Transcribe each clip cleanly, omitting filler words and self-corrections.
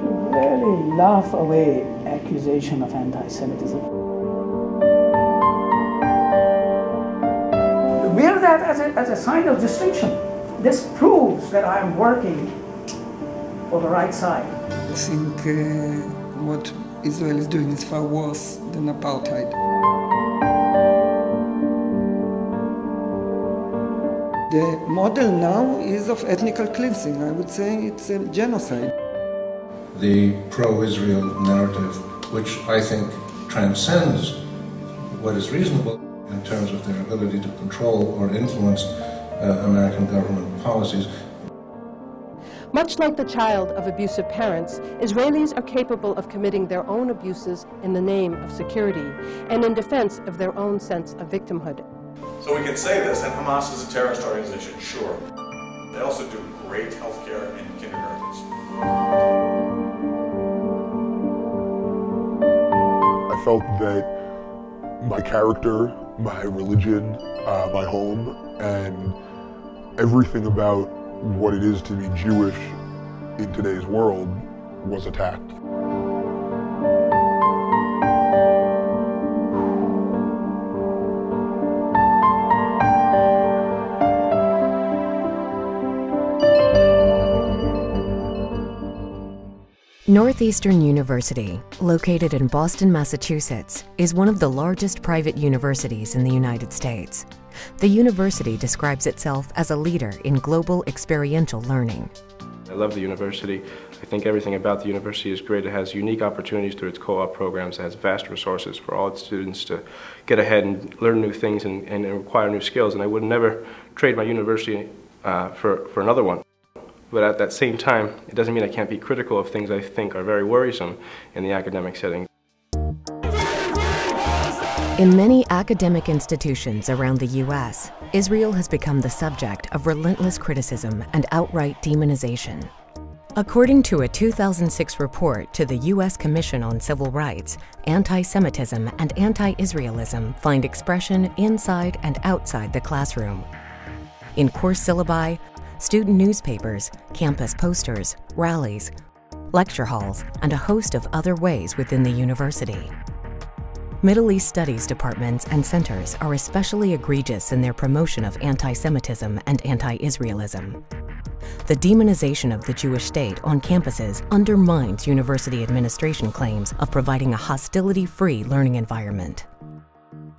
really laugh away accusation of anti-Semitism. Wear that as a sign of distinction. This proves that I am working for the right side. I think what Israel is doing is far worse than apartheid. The model now is of ethnical cleansing. I would say it's a genocide. The pro-Israel narrative, which I think transcends what is reasonable in terms of their ability to control or influence American government policies. Much like the child of abusive parents, Israelis are capable of committing their own abuses in the name of security and in defense of their own sense of victimhood. So we can say this, and Hamas is a terrorist organization, sure. They also do great healthcare in kindergartens. I felt that my character, my religion, my home, and everything about what it is to be Jewish in today's world was attacked. Northeastern University, located in Boston, Massachusetts, is one of the largest private universities in the United States. The university describes itself as a leader in global experiential learning. I love the university. I think everything about the university is great. It has unique opportunities through its co-op programs. It has vast resources for all its students to get ahead and learn new things and acquire new skills. And I would never trade my university for another one. But at that same time, it doesn't mean I can't be critical of things I think are very worrisome in the academic setting. In many academic institutions around the U.S., Israel has become the subject of relentless criticism and outright demonization. According to a 2006 report to the U.S. Commission on Civil Rights, anti-Semitism and anti-Israelism find expression inside and outside the classroom. In course syllabi, student newspapers, campus posters, rallies, lecture halls, and a host of other ways within the university. Middle East Studies departments and centers are especially egregious in their promotion of anti-Semitism and anti-Israelism. The demonization of the Jewish state on campuses undermines university administration claims of providing a hostility-free learning environment.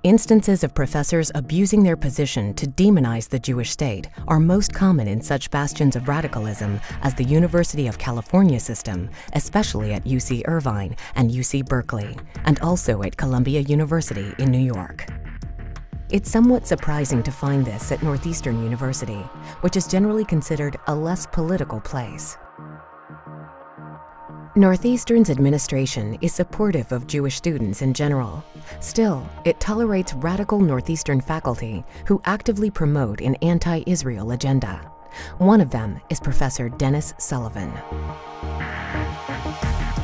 Instances of professors abusing their position to demonize the Jewish state are most common in such bastions of radicalism as the University of California system, especially at UC Irvine and UC Berkeley, and also at Columbia University in New York. It's somewhat surprising to find this at Northeastern University, which is generally considered a less political place. Northeastern's administration is supportive of Jewish students in general. Still, it tolerates radical Northeastern faculty who actively promote an anti-Israel agenda. One of them is Professor Dennis Sullivan.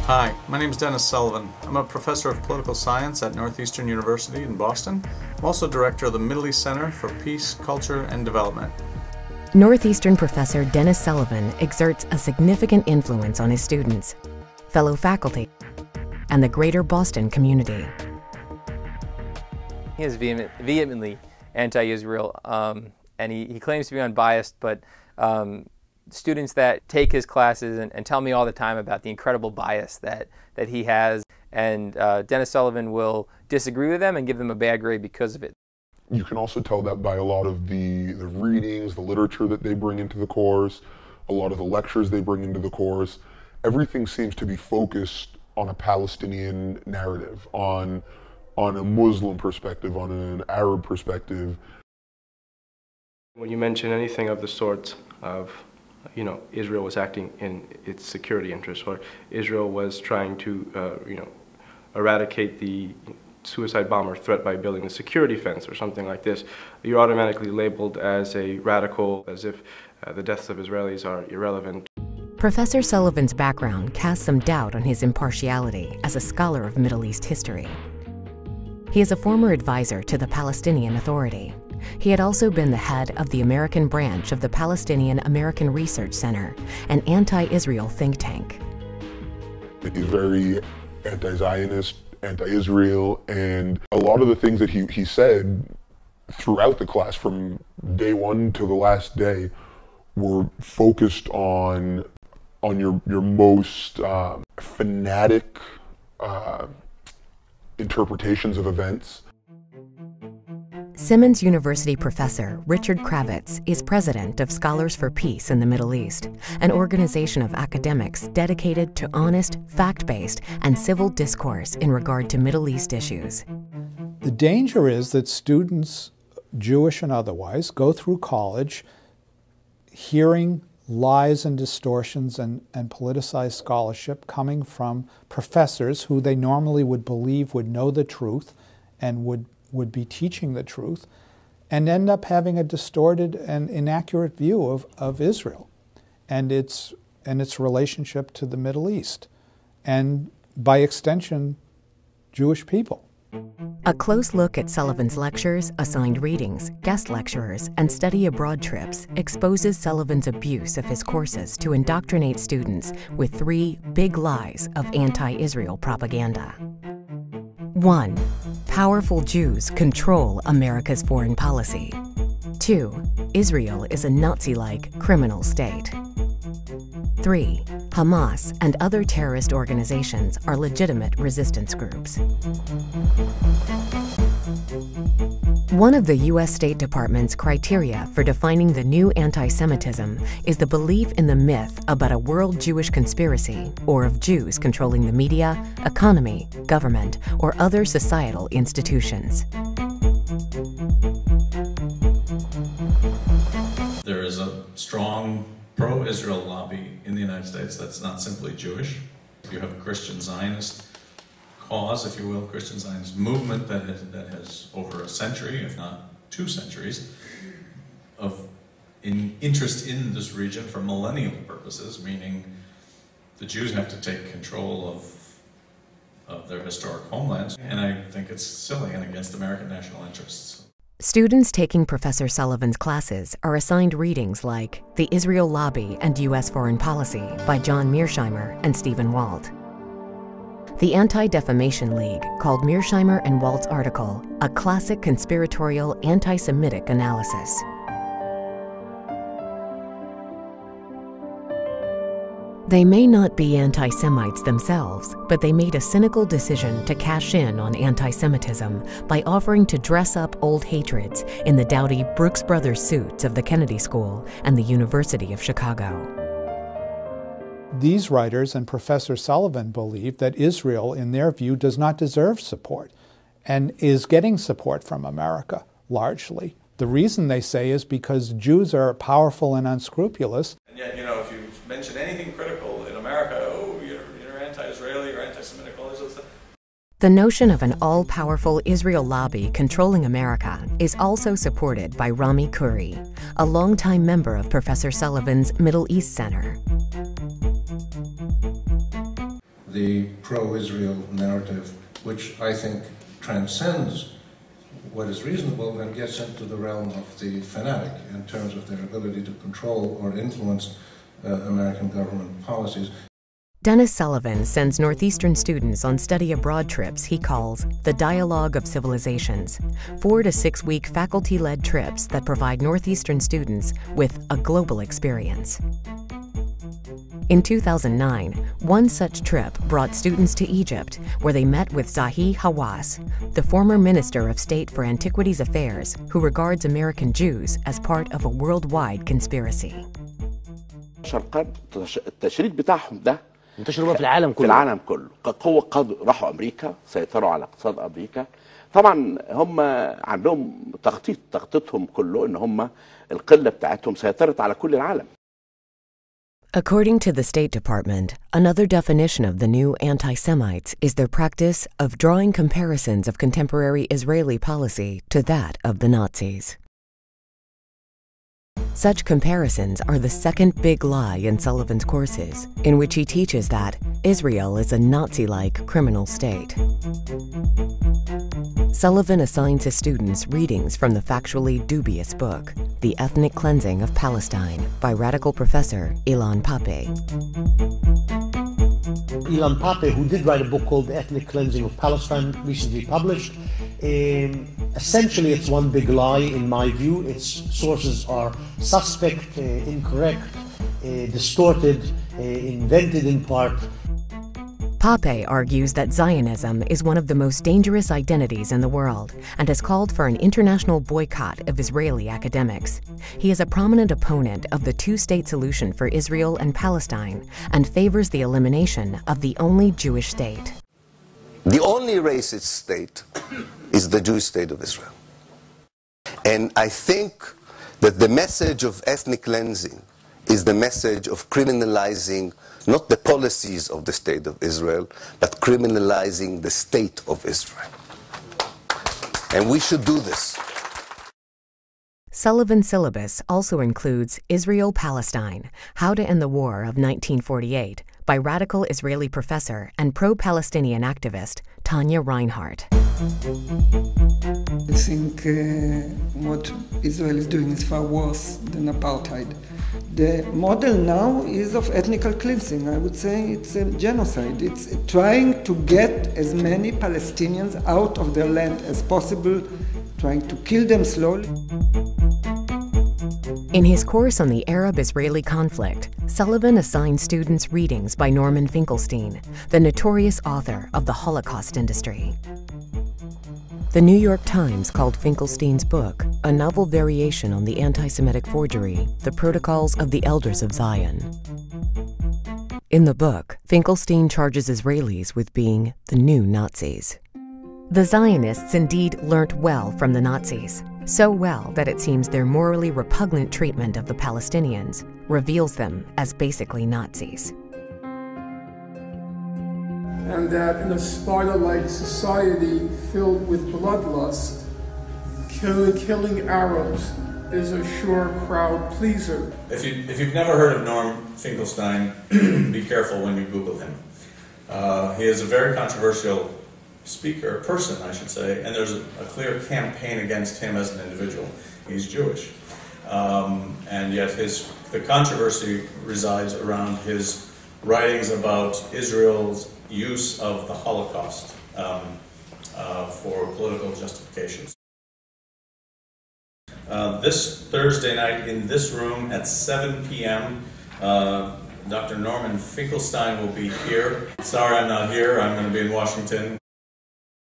Hi, my name is Dennis Sullivan. I'm a professor of political science at Northeastern University in Boston. I'm also director of the Middle East Center for Peace, Culture, and Development. Northeastern Professor Dennis Sullivan exerts a significant influence on his students, fellow faculty, and the greater Boston community. He is vehemently anti-Israel, and he claims to be unbiased, but students that take his classes and tell me all the time about the incredible bias that he has, and Dennis Sullivan will disagree with them and give them a bad grade because of it. You can also tell that by a lot of the readings, the literature that they bring into the course, a lot of the lectures they bring into the course. Everything seems to be focused on a Palestinian narrative, on a Muslim perspective, on an Arab perspective. When you mention anything of the sort of, Israel was acting in its security interests, or Israel was trying to, eradicate the suicide bomber threat by building a security fence or something like this, you're automatically labeled as a radical, as if the deaths of Israelis are irrelevant. Professor Sullivan's background casts some doubt on his impartiality as a scholar of Middle East history. He is a former advisor to the Palestinian Authority. He had also been the head of the American branch of the Palestinian American Research Center, an anti-Israel think tank. He's very anti-Zionist, anti-Israel, and a lot of the things that he said throughout the class from day one to the last day were focused on your most fanatic interpretations of events. Simmons University professor Richard Kravitz is president of Scholars for Peace in the Middle East, an organization of academics dedicated to honest, fact-based, and civil discourse in regard to Middle East issues. The danger is that students, Jewish and otherwise, go through college hearing lies and distortions and politicized scholarship coming from professors who they normally would believe would know the truth and would be teaching the truth, and end up having a distorted and inaccurate view of Israel and its relationship to the Middle East, and by extension, Jewish people. A close look at Sullivan's lectures, assigned readings, guest lecturers, and study abroad trips exposes Sullivan's abuse of his courses to indoctrinate students with 3 big lies of anti-Israel propaganda. 1. Powerful Jews control America's foreign policy. 2. Israel is a Nazi-like criminal state. 3. Hamas and other terrorist organizations are legitimate resistance groups. One of the U.S. State Department's criteria for defining the new anti-Semitism is the belief in the myth about a world Jewish conspiracy or of Jews controlling the media, economy, government, or other societal institutions. There is a strong pro-Israel lobby in the United States that's not simply Jewish. You have a Christian Zionist cause, if you will, Christian Zionist movement that has over a century, if not 2 centuries, of interest in this region for millennial purposes, meaning the Jews have to take control of their historic homelands, and I think it's silly and against American national interests. Students taking Professor Sullivan's classes are assigned readings like The Israel Lobby and U.S. Foreign Policy by John Mearsheimer and Stephen Walt. The Anti-Defamation League called Mearsheimer and Walt's article a classic conspiratorial anti-Semitic analysis. They may not be anti-Semites themselves, but they made a cynical decision to cash in on anti-Semitism by offering to dress up old hatreds in the dowdy Brooks Brothers suits of the Kennedy School and the University of Chicago. These writers and Professor Sullivan believe that Israel, in their view, does not deserve support and is getting support from America, largely. The reason, they say, is because Jews are powerful and unscrupulous. And yet, you know, if you mention anything critical in America, oh, you're anti-Israeli or anti-Semitic, all this other stuff. The notion of an all-powerful Israel lobby controlling America is also supported by Rami Khoury, a longtime member of Professor Sullivan's Middle East Center. The pro-Israel narrative, which I think transcends what is reasonable and gets into the realm of the fanatic in terms of their ability to control or influence American government policies. Dennis Sullivan sends Northeastern students on study abroad trips he calls the Dialogue of Civilizations, 4 to 6 week faculty-led trips that provide Northeastern students with a global experience. In 2009, one such trip brought students to Egypt, where they met with Zahi Hawass, the former Minister of State for Antiquities Affairs, who regards American Jews as part of a worldwide conspiracy. التشريد بتاعهم ده منتشر في العالم كله. في العالم كله. قوة راحوا أمريكا، سيطروا على اقتصاد أمريكا. طبعا هم عندهم تخطيطهم كله إن هم القلة بتاعتهم سيطرت على كل العالم. According to the State Department, another definition of the new anti-Semites is their practice of drawing comparisons of contemporary Israeli policy to that of the Nazis. Such comparisons are the second big lie in Sullivan's courses, in which he teaches that Israel is a Nazi-like criminal state. Sullivan assigns his students readings from the factually dubious book, The Ethnic Cleansing of Palestine, by radical professor Ilan Pappé. Ilan Pappé, who did write a book called The Ethnic Cleansing of Palestine, recently published. Essentially, it's one big lie, in my view. Its sources are suspect, incorrect, distorted, invented in part. Pappé argues that Zionism is one of the most dangerous identities in the world and has called for an international boycott of Israeli academics. He is a prominent opponent of the two-state solution for Israel and Palestine and favors the elimination of the only Jewish state. The only racist state is the Jewish state of Israel. And I think that the message of ethnic cleansing is the message of criminalizing not the policies of the state of Israel, but criminalizing the state of Israel. And we should do this. Sullivan's syllabus also includes Israel-Palestine, How to End the War of 1948, by radical Israeli professor and pro-Palestinian activist Tanya Reinhardt. I think what Israel is doing is far worse than apartheid. The model now is of ethnical cleansing. I would say it's a genocide. It's trying to get as many Palestinians out of their land as possible, trying to kill them slowly. In his course on the Arab-Israeli conflict, Sullivan assigned students readings by Norman Finkelstein, the notorious author of the Holocaust industry. The New York Times called Finkelstein's book a novel variation on the anti-Semitic forgery, The Protocols of the Elders of Zion. In the book, Finkelstein charges Israelis with being the new Nazis. The Zionists indeed learnt well from the Nazis, so well that it seems their morally repugnant treatment of the Palestinians reveals them as basically Nazis. And that in a Sparta-like society filled with bloodlust, killing Arabs is a sure crowd pleaser. If you've never heard of Norm Finkelstein, be careful when you Google him. He is a very controversial person, I should say, and there's a clear campaign against him as an individual. He's Jewish, and yet the controversy resides around his writings about Israel's use of the Holocaust for political justifications. This Thursday night in this room at 7 p.m., Dr. Norman Finkelstein will be here. Sorry I'm not here, I'm going to be in Washington.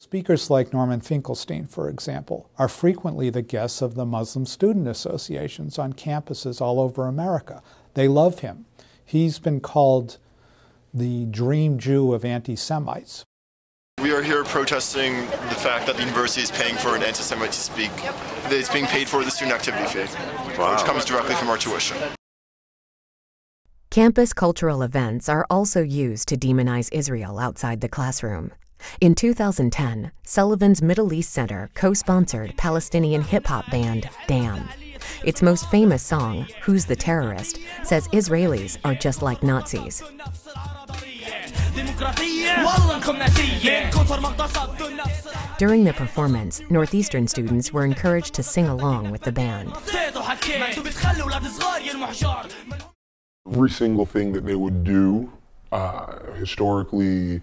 Speakers like Norman Finkelstein, for example, are frequently the guests of the Muslim student associations on campuses all over America. They love him. He's been called the dream Jew of anti-Semites. We are here protesting the fact that the university is paying for an anti-Semite to speak. It's being paid for the student activity fee, which comes directly from our tuition. Campus cultural events are also used to demonize Israel outside the classroom. In 2010, Sullivan's Middle East Center co-sponsored Palestinian hip-hop band Damn. Its most famous song, Who's the Terrorist, says Israelis are just like Nazis. During the performance, Northeastern students were encouraged to sing along with the band. Every single thing that they would do, historically,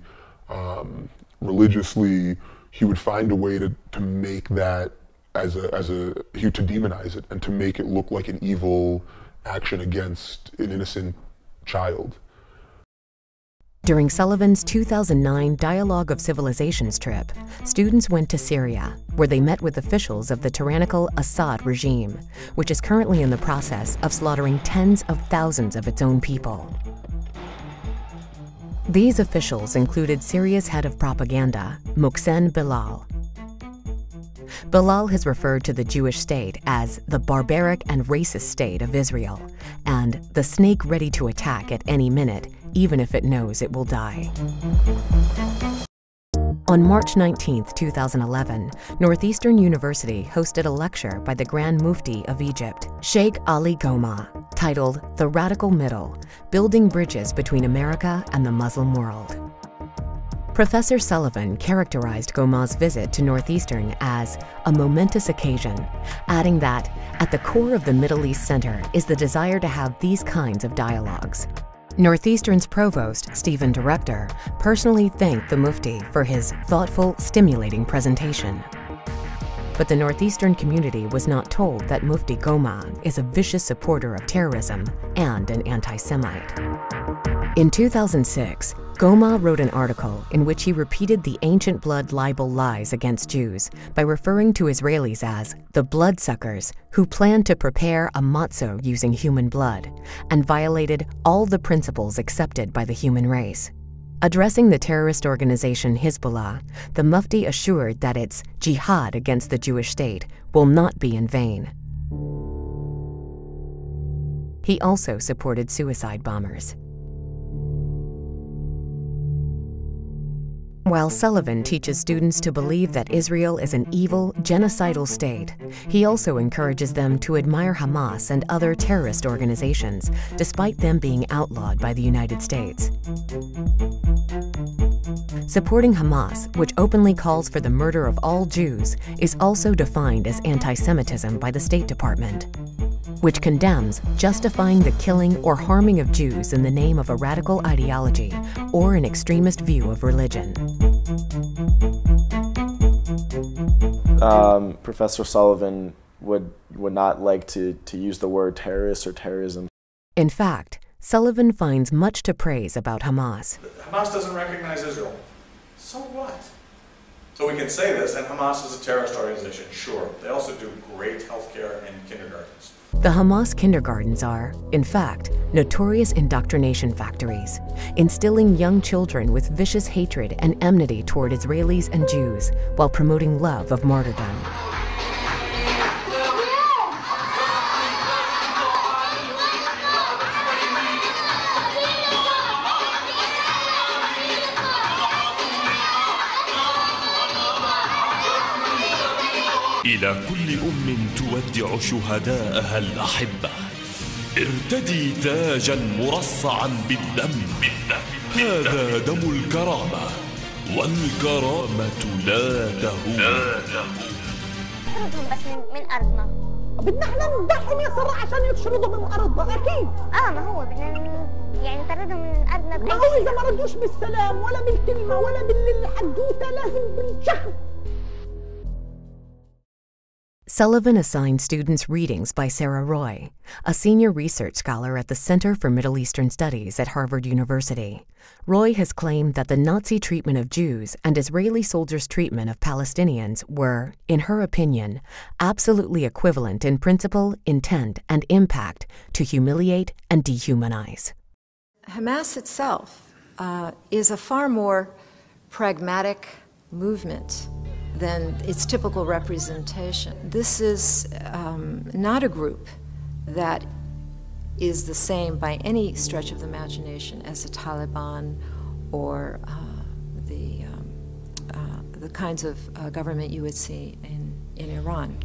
religiously, he would find a way to make that to demonize it and to make it look like an evil action against an innocent child. During Sullivan's 2009 Dialogue of Civilizations trip, students went to Syria, where they met with officials of the tyrannical Assad regime, which is currently in the process of slaughtering tens of thousands of its own people. These officials included Syria's head of propaganda, Mohsen Bilal. Bilal has referred to the Jewish state as the barbaric and racist state of Israel, and the snake ready to attack at any minute, even if it knows it will die. On March 19, 2011, Northeastern University hosted a lecture by the Grand Mufti of Egypt, Sheikh Ali Goma, titled The Radical Middle: Building Bridges Between America and the Muslim World. Professor Sullivan characterized Goma's visit to Northeastern as a momentous occasion, adding that at the core of the Middle East Center is the desire to have these kinds of dialogues. Northeastern's provost, Stephen Director, personally thanked the Mufti for his thoughtful, stimulating presentation. But the Northeastern community was not told that Mufti Goma is a vicious supporter of terrorism and an anti-Semite. In 2006, Goma wrote an article in which he repeated the ancient blood libel lies against Jews by referring to Israelis as the bloodsuckers who planned to prepare a matzo using human blood and violated all the principles accepted by the human race. Addressing the terrorist organization Hezbollah, the Mufti assured that its jihad against the Jewish state will not be in vain. He also supported suicide bombers. While Sullivan teaches students to believe that Israel is an evil, genocidal state, he also encourages them to admire Hamas and other terrorist organizations, despite them being outlawed by the United States. Supporting Hamas, which openly calls for the murder of all Jews, is also defined as anti-Semitism by the State Department, which condemns justifying the killing or harming of Jews in the name of a radical ideology or an extremist view of religion. Professor Sullivan would not like to use the word terrorist or terrorism. In fact, Sullivan finds much to praise about Hamas. Hamas doesn't recognize Israel. So what? So we can say this, and Hamas is a terrorist organization, sure. They also do great healthcare and kindergartens. The Hamas kindergartens are, in fact, notorious indoctrination factories, instilling young children with vicious hatred and enmity toward Israelis and Jews while promoting love of martyrdom. إلى كل تودع شهداءها الأحبة ارتدي تاجا مرصعا بالدم هذا دم الكرامة والكرامة لا تهون بس من أرضنا بدنا احنا نذبحهم يا سارة عشان يطردوا من أرضنا أكيد ما هو بدنا يعني نطردهم من أرضنا ما هو إذا ما ردوش بالسلام ولا بالكلمة ولا بالحدوتة لازم بالشخص. Sullivan assigned students readings by Sarah Roy, a senior research scholar at the Center for Middle Eastern Studies at Harvard University. Roy has claimed that the Nazi treatment of Jews and Israeli soldiers' treatment of Palestinians were, in her opinion, absolutely equivalent in principle, intent, and impact to humiliate and dehumanize. Hamas itself is a far more pragmatic movement than its typical representation. This is not a group that is the same by any stretch of the imagination as the Taliban or the kinds of government you would see in Iran.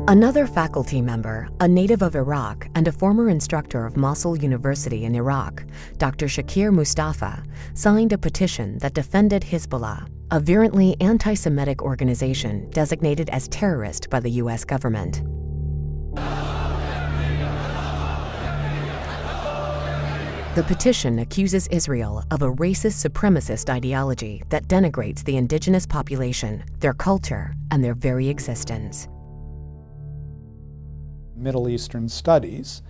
Another faculty member, a native of Iraq and a former instructor of Mosul University in Iraq, Dr. Shakir Mustafa, signed a petition that defended Hezbollah, a virulently anti-Semitic organization designated as terrorist by the U.S. government. The petition accuses Israel of a racist supremacist ideology that denigrates the indigenous population, their culture, and their very existence. Middle Eastern studies,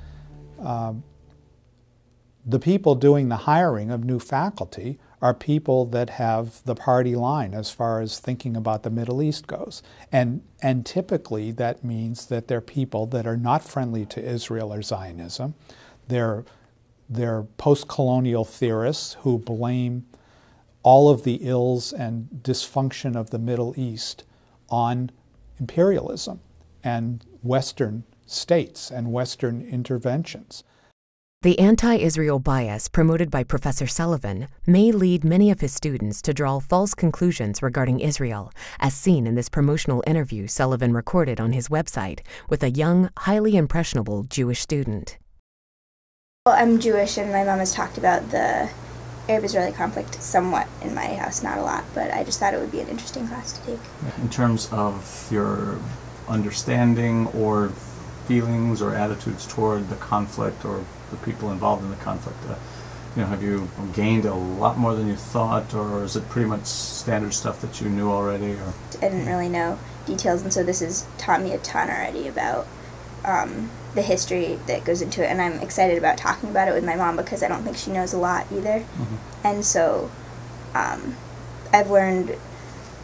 the people doing the hiring of new faculty are people that have the party line as far as thinking about the Middle East goes. And typically that means that they're people that are not friendly to Israel or Zionism. They're post-colonial theorists who blame all of the ills and dysfunction of the Middle East on imperialism and Western states and Western interventions. The anti-Israel bias promoted by Professor Sullivan may lead many of his students to draw false conclusions regarding Israel, as seen in this promotional interview Sullivan recorded on his website with a young, highly impressionable Jewish student. Well, I'm Jewish and my mom has talked about the Arab-Israeli conflict somewhat in my house, not a lot, but I just thought it would be an interesting class to take. In terms of your understanding or feelings or attitudes toward the conflict or the people involved in the conflict? Have you gained a lot more than you thought, or is it pretty much standard stuff that you knew already? Or? I didn't really know details, and so this has taught me a ton already about the history that goes into it, and I'm excited about talking about it with my mom because I don't think she knows a lot either. And so I've learned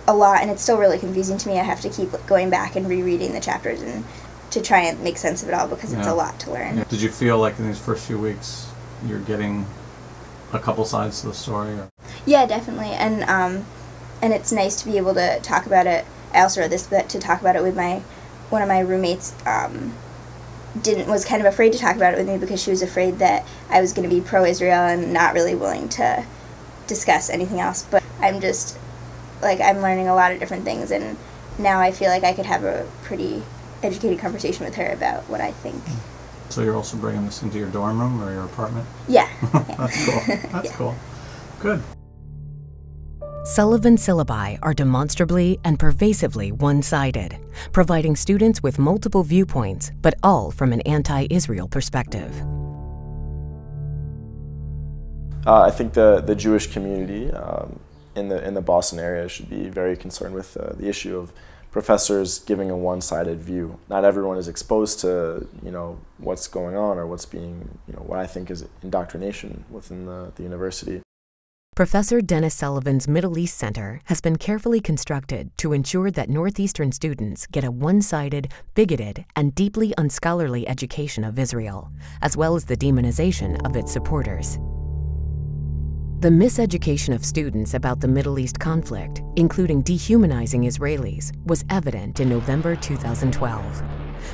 a lot, and it's still really confusing to me. I have to keep going back and rereading the chapters and to try and make sense of it all because it's a lot to learn. Did you feel like in these first few weeks you're getting a couple sides to the story? Or? Yeah, definitely, and it's nice to be able to talk about it. I also wrote this, but to talk about it with one of my roommates was kind of afraid to talk about it with me because she was afraid that I was going to be pro-Israel and not really willing to discuss anything else. But I'm just, I'm learning a lot of different things, and now I feel like I could have a pretty educated conversation with her about what I think. So you're also bringing this into your dorm room or your apartment? Yeah. That's cool. That's cool. Good. Sullivan syllabi are demonstrably and pervasively one-sided, providing students with multiple viewpoints, but all from an anti-Israel perspective. I think the Jewish community in the Boston area should be very concerned with the issue of professors giving a one-sided view. Not everyone is exposed to what's going on or what's being what I think is indoctrination within the university. Professor Dennis Sullivan's Middle East Center has been carefully constructed to ensure that Northeastern students get a one-sided, bigoted, and deeply unscholarly education of Israel, as well as the demonization of its supporters. The miseducation of students about the Middle East conflict, including dehumanizing Israelis, was evident in November 2012.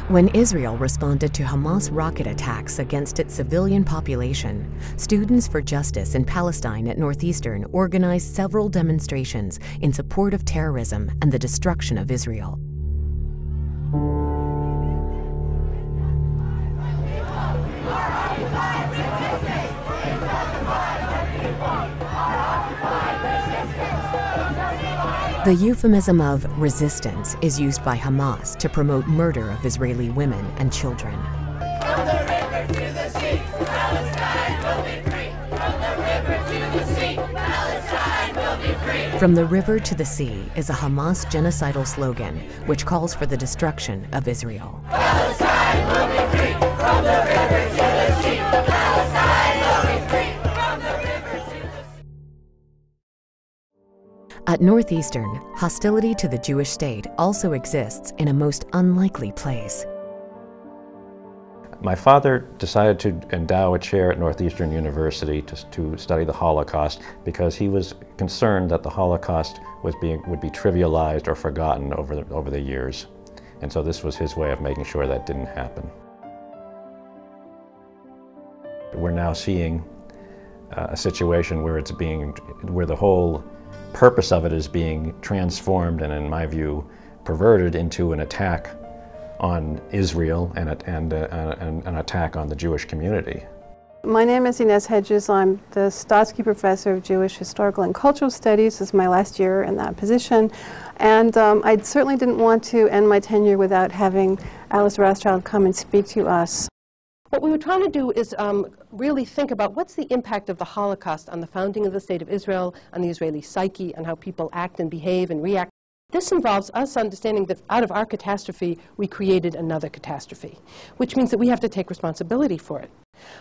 When Israel responded to Hamas rocket attacks against its civilian population, Students for Justice in Palestine at Northeastern organized several demonstrations in support of terrorism and the destruction of Israel. The euphemism of resistance is used by Hamas to promote murder of Israeli women and children. From the river to the sea, Palestine will be free. From the river to the sea, Palestine will be free. From the river to the sea is a Hamas genocidal slogan which calls for the destruction of Israel. Palestine will be free. From the river to the sea, Palestine will be free. From the river to the sea. At Northeastern, hostility to the Jewish state also exists in a most unlikely place. My father decided to endow a chair at Northeastern University to study the Holocaust because he was concerned that the Holocaust would be trivialized or forgotten over the years. And so this was his way of making sure that didn't happen. We're now seeing a situation where where the whole purpose of it is being transformed and, in my view, perverted into an attack on Israel and an attack on the Jewish community. My name is Inez Hedges. I'm the Stotsky Professor of Jewish Historical and Cultural Studies. This is my last year in that position. And I certainly didn't want to end my tenure without having Alice Rothschild come and speak to us. What we were trying to do is really think about what's the impact of the Holocaust on the founding of the State of Israel, on the Israeli psyche, on how people act and behave and react. This involves us understanding that out of our catastrophe, we created another catastrophe, which means that we have to take responsibility for it.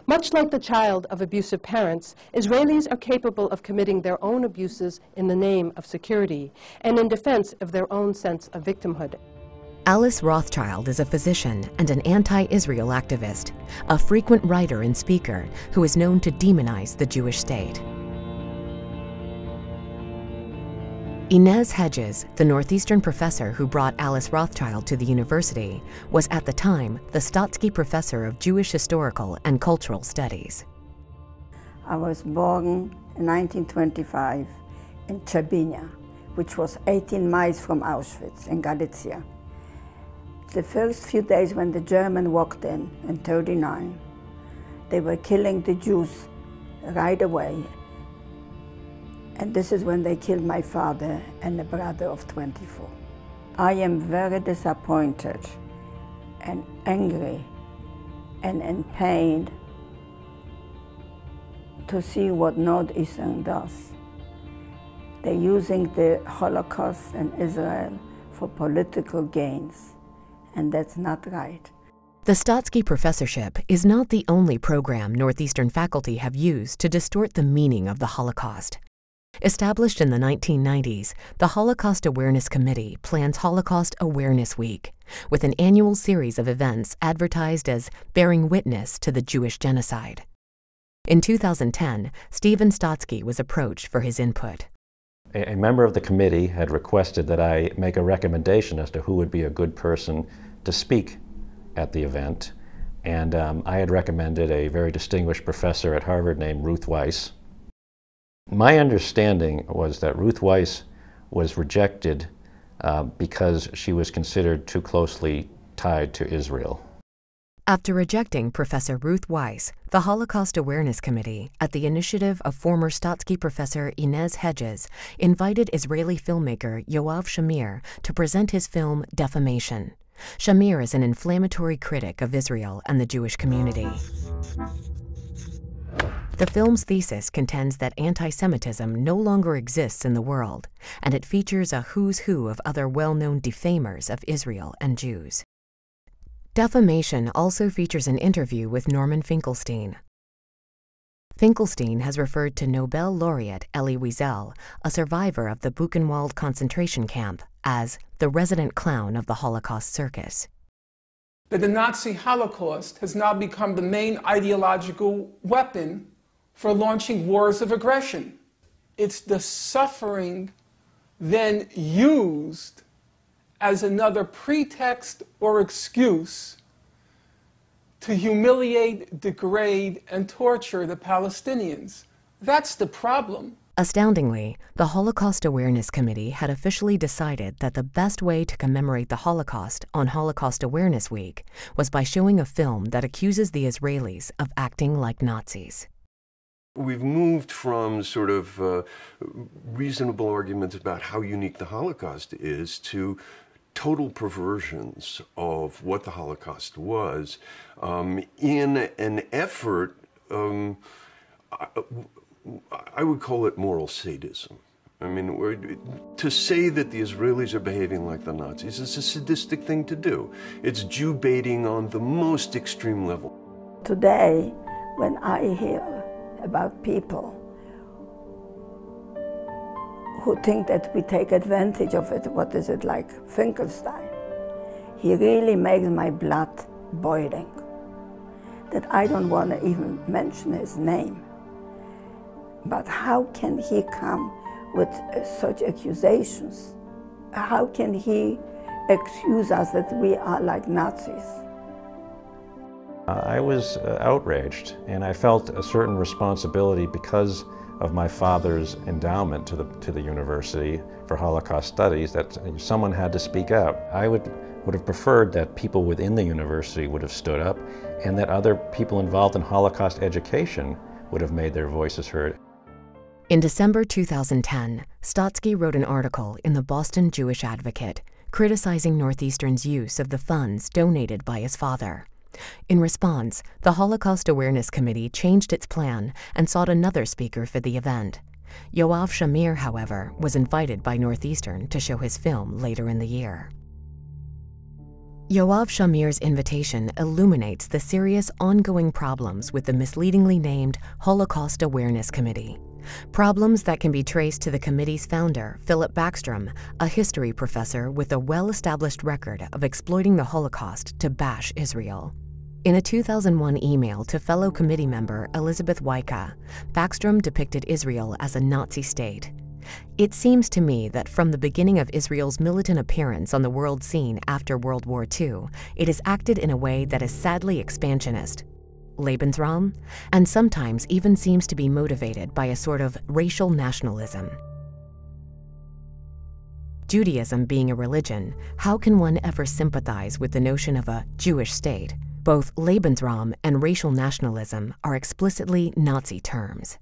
Much like the child of abusive parents, Israelis are capable of committing their own abuses in the name of security and in defense of their own sense of victimhood. Alice Rothschild is a physician and an anti-Israel activist, a frequent writer and speaker who is known to demonize the Jewish state. Inez Hedges, the Northeastern professor who brought Alice Rothschild to the university, was at the time the Stotsky Professor of Jewish Historical and Cultural Studies. I was born in 1925 in Trzebinia, which was 18 miles from Auschwitz in Galicia. The first few days when the Germans walked in 1939, they were killing the Jews right away. And this is when they killed my father and a brother of 24. I am very disappointed and angry and in pain to see what Northeastern does. They're using the Holocaust in Israel for political gains, and that's not right. The Stotsky Professorship is not the only program Northeastern faculty have used to distort the meaning of the Holocaust. Established in the 1990s, the Holocaust Awareness Committee plans Holocaust Awareness Week, with an annual series of events advertised as bearing witness to the Jewish genocide. In 2010, Stephen Stotsky was approached for his input. A member of the committee had requested that I make a recommendation as to who would be a good person to speak at the event, and I had recommended a very distinguished professor at Harvard named Ruth Weiss. My understanding was that Ruth Weiss was rejected because she was considered too closely tied to Israel. After rejecting Professor Ruth Weiss, the Holocaust Awareness Committee, at the initiative of former Stotsky professor Inez Hedges, invited Israeli filmmaker Yoav Shamir to present his film Defamation. Shamir is an inflammatory critic of Israel and the Jewish community. The film's thesis contends that anti-Semitism no longer exists in the world, and it features a who's who of other well-known defamers of Israel and Jews. Defamation also features an interview with Norman Finkelstein. Finkelstein has referred to Nobel laureate Elie Wiesel, a survivor of the Buchenwald concentration camp, as the resident clown of the Holocaust circus. That the Nazi Holocaust has now become the main ideological weapon for launching wars of aggression. It's the suffering then used as another pretext or excuse to humiliate, degrade, and torture the Palestinians. That's the problem. Astoundingly, the Holocaust Awareness Committee had officially decided that the best way to commemorate the Holocaust on Holocaust Awareness Week was by showing a film that accuses the Israelis of acting like Nazis. We've moved from sort of reasonable arguments about how unique the Holocaust is to total perversions of what the Holocaust was in an effort, I would call it moral sadism. I mean, to say that the Israelis are behaving like the Nazis is a sadistic thing to do. It's Jew baiting on the most extreme level. Today, when I hear about people who think that we take advantage of it, what is it like Finkelstein? He really makes my blood boiling, that I don't want to even mention his name. But how can he come with such accusations? How can he accuse us that we are like Nazis? I was outraged, and I felt a certain responsibility because of my father's endowment to the university for Holocaust studies, that someone had to speak out. I would have preferred that people within the university would have stood up, and that other people involved in Holocaust education would have made their voices heard. In December 2010, Stotsky wrote an article in the Boston Jewish Advocate criticizing Northeastern's use of the funds donated by his father. In response, the Holocaust Awareness Committee changed its plan and sought another speaker for the event. Yoav Shamir, however, was invited by Northeastern to show his film later in the year. Yoav Shamir's invitation illuminates the serious ongoing problems with the misleadingly named Holocaust Awareness Committee. Problems that can be traced to the committee's founder, Philip Backstrom, a history professor with a well-established record of exploiting the Holocaust to bash Israel. In a 2001 email to fellow committee member Elizabeth Wyka, Backstrom depicted Israel as a Nazi state. It seems to me that from the beginning of Israel's militant appearance on the world scene after World War II, it has acted in a way that is sadly expansionist, Lebensraum, and sometimes even seems to be motivated by a sort of racial nationalism. Judaism being a religion, how can one ever sympathize with the notion of a Jewish state? Both Lebensraum and racial nationalism are explicitly Nazi terms.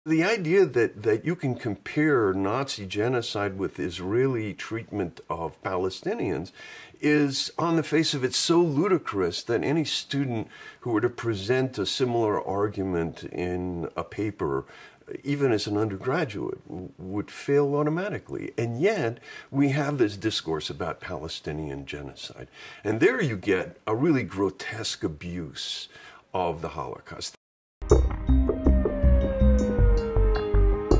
The idea that you can compare Nazi genocide with Israeli treatment of Palestinians is, on the face of it, so ludicrous that any student who were to present a similar argument in a paper, even as an undergraduate, would fail automatically. And yet, we have this discourse about Palestinian genocide. And there you get a really grotesque abuse of the Holocaust.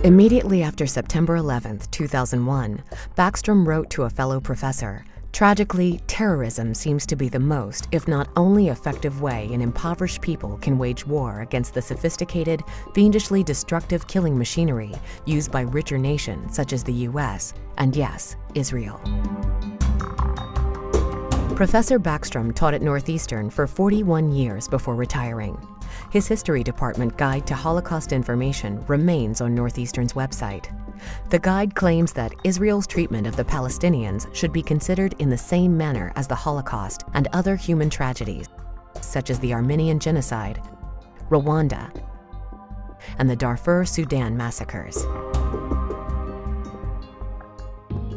Immediately after September 11, 2001, Backstrom wrote to a fellow professor, "Tragically, terrorism seems to be the most, if not only effective way an impoverished people can wage war against the sophisticated, fiendishly destructive killing machinery used by richer nations such as the US, and yes, Israel." Professor Backstrom taught at Northeastern for 41 years before retiring. His History Department Guide to Holocaust Information remains on Northeastern's website. The guide claims that Israel's treatment of the Palestinians should be considered in the same manner as the Holocaust and other human tragedies, such as the Armenian Genocide, Rwanda, and the Darfur, Sudan massacres.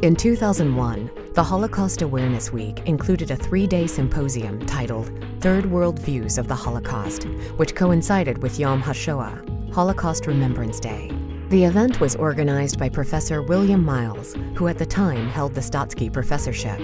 In 2001, the Holocaust Awareness Week included a 3-day symposium titled Third World Views of the Holocaust, which coincided with Yom HaShoah, Holocaust Remembrance Day. The event was organized by Professor William Miles, who at the time held the Stotsky Professorship.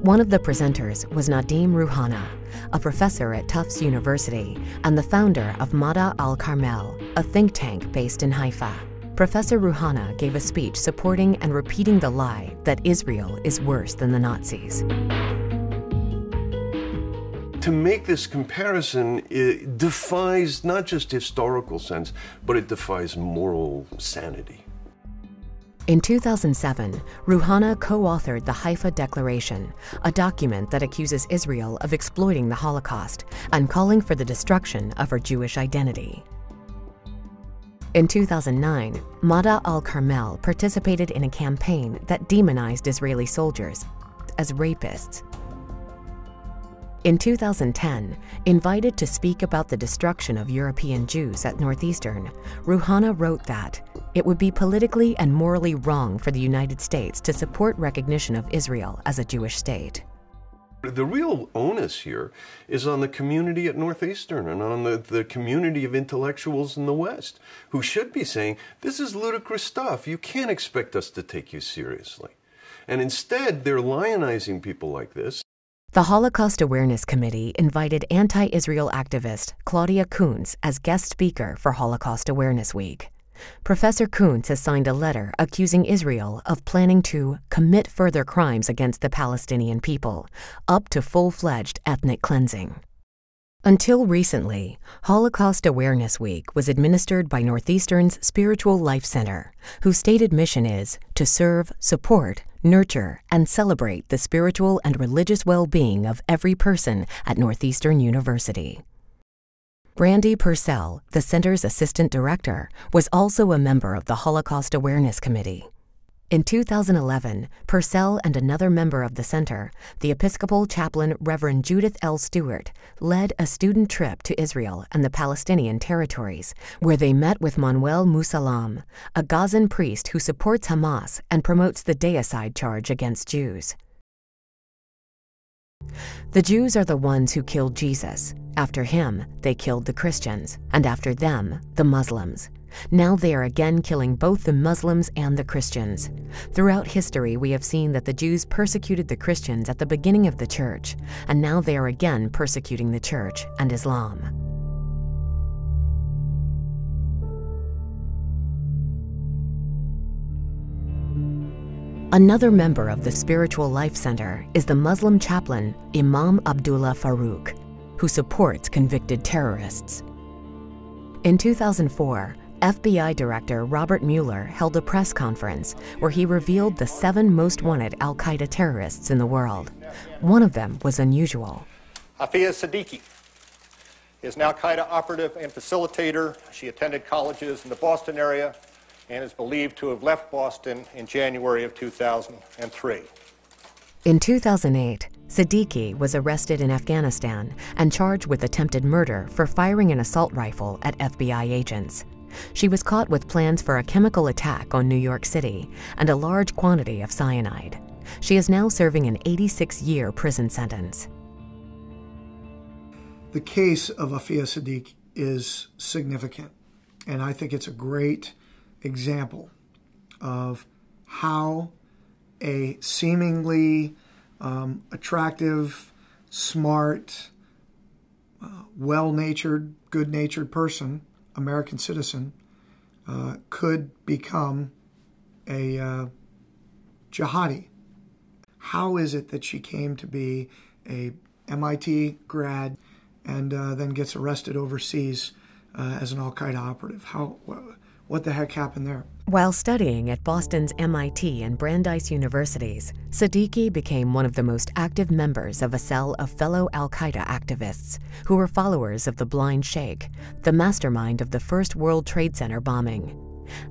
One of the presenters was Nadim Rouhana, a professor at Tufts University and the founder of Mada al-Carmel, a think tank based in Haifa. Professor Rouhana gave a speech supporting and repeating the lie that Israel is worse than the Nazis. To make this comparison, it defies not just historical sense, but it defies moral sanity. In 2007, Rouhana co-authored the Haifa Declaration, a document that accuses Israel of exploiting the Holocaust and calling for the destruction of her Jewish identity. In 2009, Mada al-Carmel participated in a campaign that demonized Israeli soldiers as rapists. In 2010, invited to speak about the destruction of European Jews at Northeastern, Rouhana wrote that it would be politically and morally wrong for the United States to support recognition of Israel as a Jewish state. The real onus here is on the community at Northeastern and on the community of intellectuals in the West, who should be saying, this is ludicrous stuff. You can't expect us to take you seriously. And instead, they're lionizing people like this. The Holocaust Awareness Committee invited anti-Israel activist Claudia Kuntz as guest speaker for Holocaust Awareness Week. Professor Kuntz has signed a letter accusing Israel of planning to commit further crimes against the Palestinian people, up to full-fledged ethnic cleansing. Until recently, Holocaust Awareness Week was administered by Northeastern's Spiritual Life Center, whose stated mission is to serve, support, nurture, and celebrate the spiritual and religious well-being of every person at Northeastern University. Brandy Purcell, the center's assistant director, was also a member of the Holocaust Awareness Committee. In 2011, Purcell and another member of the center, the Episcopal chaplain Reverend Judith L. Stewart, led a student trip to Israel and the Palestinian territories, where they met with Manuel Musalam, a Gazan priest who supports Hamas and promotes the deicide charge against Jews. The Jews are the ones who killed Jesus. After him, they killed the Christians, and after them, the Muslims. Now they are again killing both the Muslims and the Christians. Throughout history, we have seen that the Jews persecuted the Christians at the beginning of the church, and now they are again persecuting the church and Islam. Another member of the Spiritual Life Center is the Muslim chaplain Imam Abdullah Farouk, who supports convicted terrorists. In 2004, FBI Director Robert Mueller held a press conference where he revealed the 7 most wanted al-Qaeda terrorists in the world. One of them was unusual. Afia Siddiqui is an al-Qaeda operative and facilitator. She attended colleges in the Boston area and is believed to have left Boston in January of 2003. In 2008, Siddiqui was arrested in Afghanistan and charged with attempted murder for firing an assault rifle at FBI agents. She was caught with plans for a chemical attack on New York City and a large quantity of cyanide. She is now serving an 86-year prison sentence. The case of Afia Siddiqui is significant, and I think it's a great example of how a seemingly attractive, smart, well-natured, good-natured person, American citizen, could become a jihadi. How is it that she came to be a MIT grad and then gets arrested overseas as an al-Qaeda operative? What the heck happened there? While studying at Boston's MIT and Brandeis universities, Siddiqui became one of the most active members of a cell of fellow al-Qaeda activists who were followers of the Blind Sheikh, the mastermind of the first World Trade Center bombing.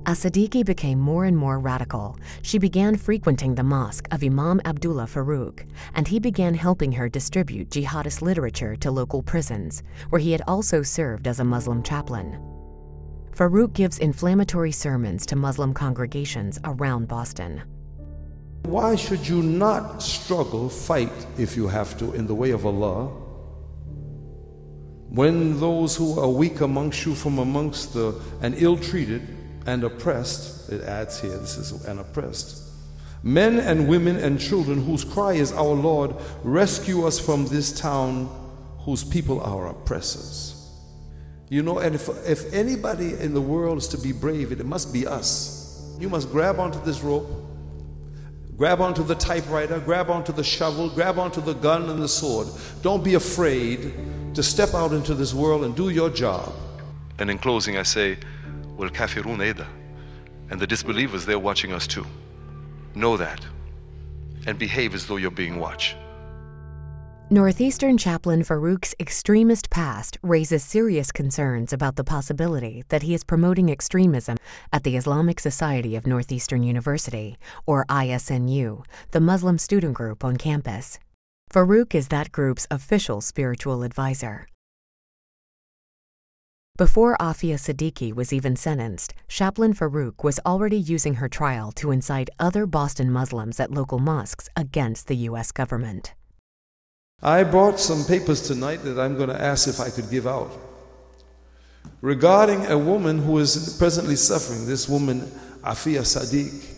As Siddiqui became more and more radical, she began frequenting the mosque of Imam Abdullah Farouk, and he began helping her distribute jihadist literature to local prisons, where he had also served as a Muslim chaplain. Farouk gives inflammatory sermons to Muslim congregations around Boston. Why should you not struggle, fight if you have to, in the way of Allah, when those who are weak amongst you from amongst and ill-treated and oppressed, it adds here, this is an oppressed, men and women and children whose cry is, our Lord, rescue us from this town whose people are oppressors. You know, and if anybody in the world is to be brave, it must be us. You must grab onto this rope, grab onto the typewriter, grab onto the shovel, grab onto the gun and the sword. Don't be afraid to step out into this world and do your job. And in closing, I say, Wal kafirun aida, and the disbelievers, they're watching us too. Know that, and behave as though you're being watched. Northeastern chaplain Farouk's extremist past raises serious concerns about the possibility that he is promoting extremism at the Islamic Society of Northeastern University, or ISNU, the Muslim student group on campus. Farouk is that group's official spiritual advisor. Before Afia Siddiqui was even sentenced, Chaplain Farouk was already using her trial to incite other Boston Muslims at local mosques against the U.S. government. I brought some papers tonight that I'm going to ask if I could give out regarding a woman who is presently suffering, this woman Afia Siddiqui.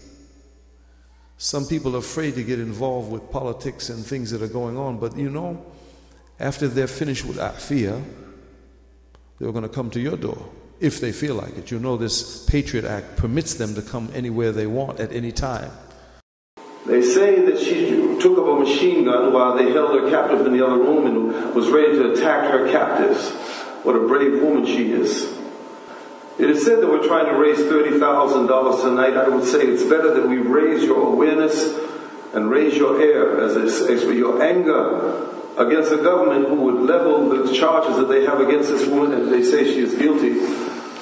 Some people are afraid to get involved with politics and things that are going on, but you know, after they're finished with Afia, they're going to come to your door if they feel like it. You know, this Patriot Act permits them to come anywhere they want at any time. They say that she took up a machine gun while they held her captive in the other room and was ready to attack her captives. What a brave woman she is. It is said that we're trying to raise $30,000 tonight. I would say it's better that we raise your awareness and raise your air, as your anger against the government who would level the charges that they have against this woman, and they say she is guilty.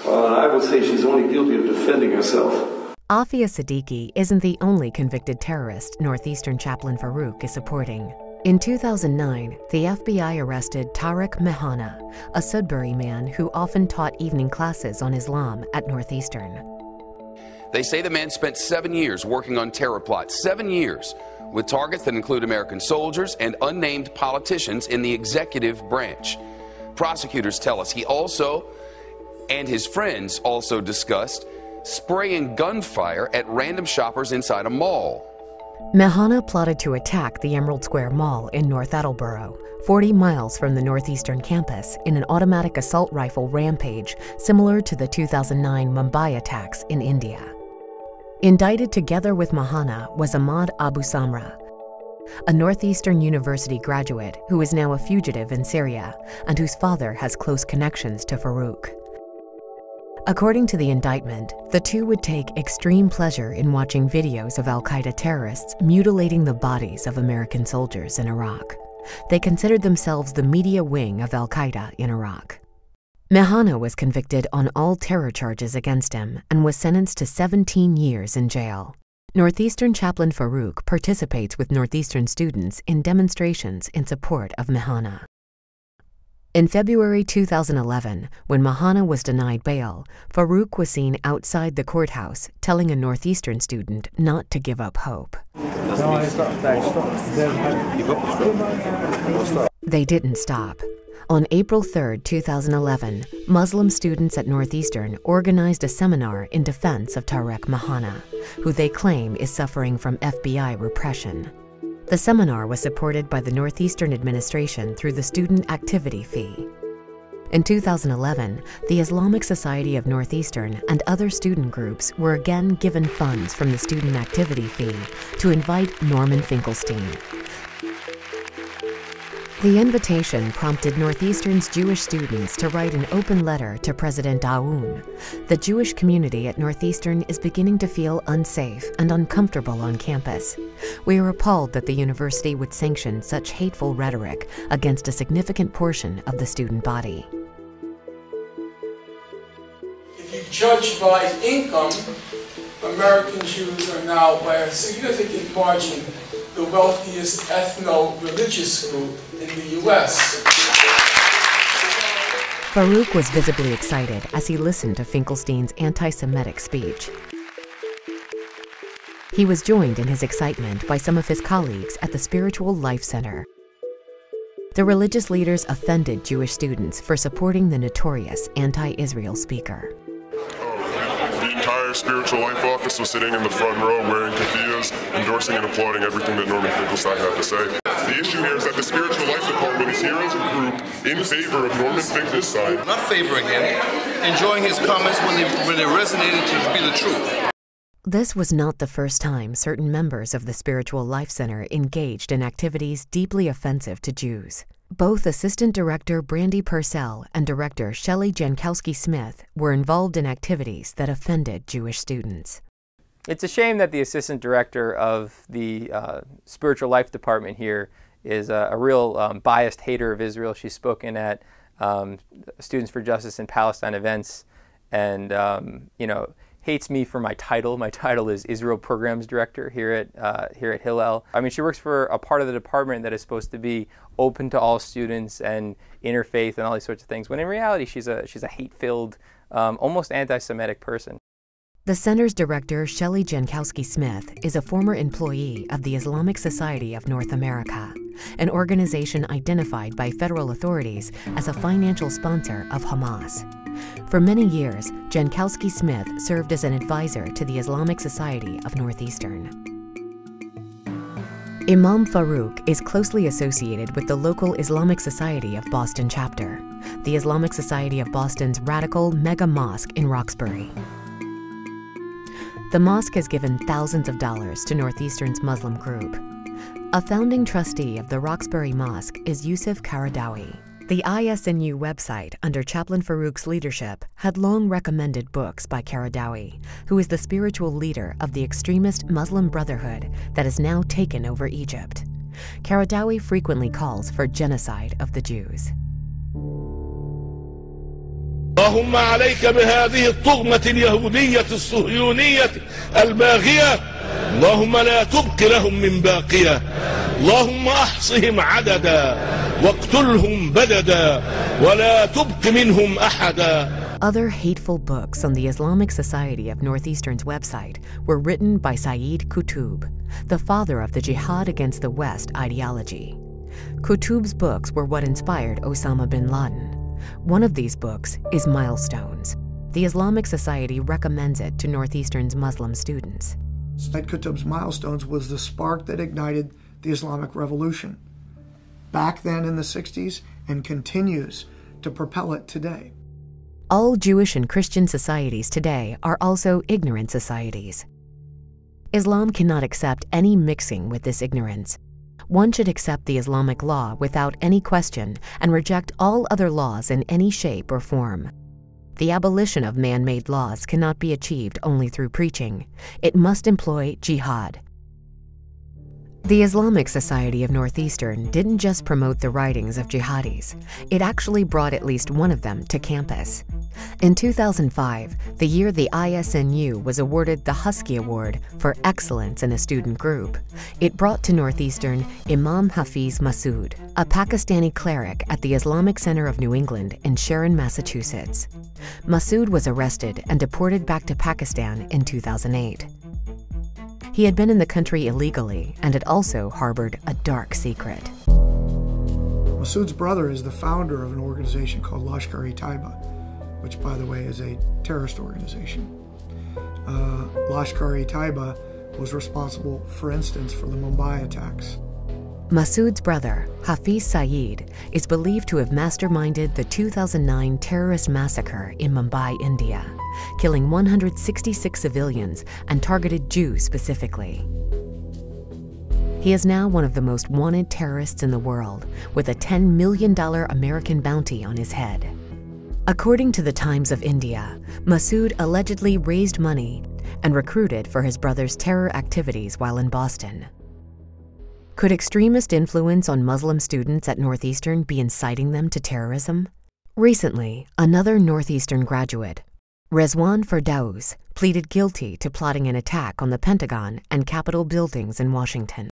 I would say she's only guilty of defending herself. Afia Siddiqui isn't the only convicted terrorist Northeastern chaplain Farouk is supporting. In 2009, the FBI arrested Tariq Mehana, a Sudbury man who often taught evening classes on Islam at Northeastern. They say the man spent 7 years working on terror plots, 7 years, with targets that include American soldiers and unnamed politicians in the executive branch. Prosecutors tell us he also, and his friends also discussed, spraying gunfire at random shoppers inside a mall. Mehana plotted to attack the Emerald Square Mall in North Attleboro, 40 miles from the Northeastern campus, in an automatic assault rifle rampage similar to the 2009 Mumbai attacks in India. Indicted together with Mehana was Ahmad Abu Samra, a Northeastern University graduate who is now a fugitive in Syria and whose father has close connections to Farouk. According to the indictment, the two would take extreme pleasure in watching videos of al-Qaeda terrorists mutilating the bodies of American soldiers in Iraq. They considered themselves the media wing of al-Qaeda in Iraq. Mehana was convicted on all terror charges against him and was sentenced to 17 years in jail. Northeastern Chaplain Farouk participates with Northeastern students in demonstrations in support of Mahana. In February 2011, when Mahana was denied bail, Farouk was seen outside the courthouse telling a Northeastern student not to give up hope. They didn't stop. On April 3, 2011, Muslim students at Northeastern organized a seminar in defense of Tarek Mahana, who they claim is suffering from FBI repression. The seminar was supported by the Northeastern administration through the student activity fee. In 2011, the Islamic Society of Northeastern and other student groups were again given funds from the student activity fee to invite Norman Finkelstein. The invitation prompted Northeastern's Jewish students to write an open letter to President Aoun. The Jewish community at Northeastern is beginning to feel unsafe and uncomfortable on campus. We are appalled that the university would sanction such hateful rhetoric against a significant portion of the student body. If you judge by income, American Jews are now, by a significant margin, the wealthiest ethno-religious group in the U.S. Farouk was visibly excited as he listened to Finkelstein's anti-Semitic speech. He was joined in his excitement by some of his colleagues at the Spiritual Life Center. The religious leaders offended Jewish students for supporting the notorious anti-Israel speaker. The entire Spiritual Life office was sitting in the front row wearing keffiyehs, endorsing and applauding everything that Norman Finkelstein had to say. The issue here is that the Spiritual Life Department is here as a group in favor of Norman Finkelstein. Not favoring him, enjoying his comments when they resonated to be the truth. This was not the first time certain members of the Spiritual Life Center engaged in activities deeply offensive to Jews. Both Assistant Director Brandy Purcell and Director Shelley Jankowski-Smith were involved in activities that offended Jewish students. It's a shame that the Assistant Director of the Spiritual Life Department here is a real biased hater of Israel. She's spoken at Students for Justice in Palestine events and, hates me for my title. My title is Israel Programs Director here at Hillel. I mean, she works for a part of the department that is supposed to be open to all students and interfaith and all these sorts of things, when in reality she's a hate-filled, almost anti-Semitic person. The center's director, Shelley Jankowski-Smith, is a former employee of the Islamic Society of North America, an organization identified by federal authorities as a financial sponsor of Hamas. For many years, Jankowski-Smith served as an advisor to the Islamic Society of Northeastern. Imam Farouk is closely associated with the local Islamic Society of Boston chapter, the Islamic Society of Boston's radical mega mosque in Roxbury. The mosque has given thousands of dollars to Northeastern's Muslim group. A founding trustee of the Roxbury Mosque is Yusuf Karadawi. The ISNU website, under Chaplain Farouk's leadership, had long recommended books by Karadawi, who is the spiritual leader of the extremist Muslim Brotherhood that has now taken over Egypt. Karadawi frequently calls for genocide of the Jews. اللهم عليك بهذه الطغمة اليهودية الصهيونية الباغية اللهم لا تبق لهم من باقية اللهم احصهم عددا واقتلهم بددا ولا تبق منهم أحدا. Other hateful books on the Islamic Society of Northeastern's website were written by Sayyid Qutb, the father of the Jihad against the West ideology. Qutb's books were what inspired Osama bin Laden. One of these books is Milestones. The Islamic Society recommends it to Northeastern's Muslim students. Sayyid Qutb's Milestones was the spark that ignited the Islamic Revolution back then in the 60s and continues to propel it today. All Jewish and Christian societies today are also ignorant societies. Islam cannot accept any mixing with this ignorance. One should accept the Islamic law without any question and reject all other laws in any shape or form. The abolition of man-made laws cannot be achieved only through preaching. It must employ jihad. The Islamic Society of Northeastern didn't just promote the writings of jihadis. It actually brought at least one of them to campus. In 2005, the year the ISNU was awarded the Husky Award for Excellence in a Student Group, it brought to Northeastern Imam Hafiz Masood, a Pakistani cleric at the Islamic Center of New England in Sharon, Massachusetts. Masood was arrested and deported back to Pakistan in 2008. He had been in the country illegally and had also harbored a dark secret. Masood's brother is the founder of an organization called Lashkar-e-Taiba, which, by the way, is a terrorist organization. Lashkar-e-Taiba was responsible, for instance, for the Mumbai attacks. Masood's brother, Hafiz Saeed, is believed to have masterminded the 2009 terrorist massacre in Mumbai, India, killing 166 civilians and targeted Jews specifically. He is now one of the most wanted terrorists in the world, with a $10 million American bounty on his head. According to the Times of India, Masood allegedly raised money and recruited for his brother's terror activities while in Boston. Could extremist influence on Muslim students at Northeastern be inciting them to terrorism? Recently, another Northeastern graduate, Rezwan Firdaus, pleaded guilty to plotting an attack on the Pentagon and Capitol buildings in Washington.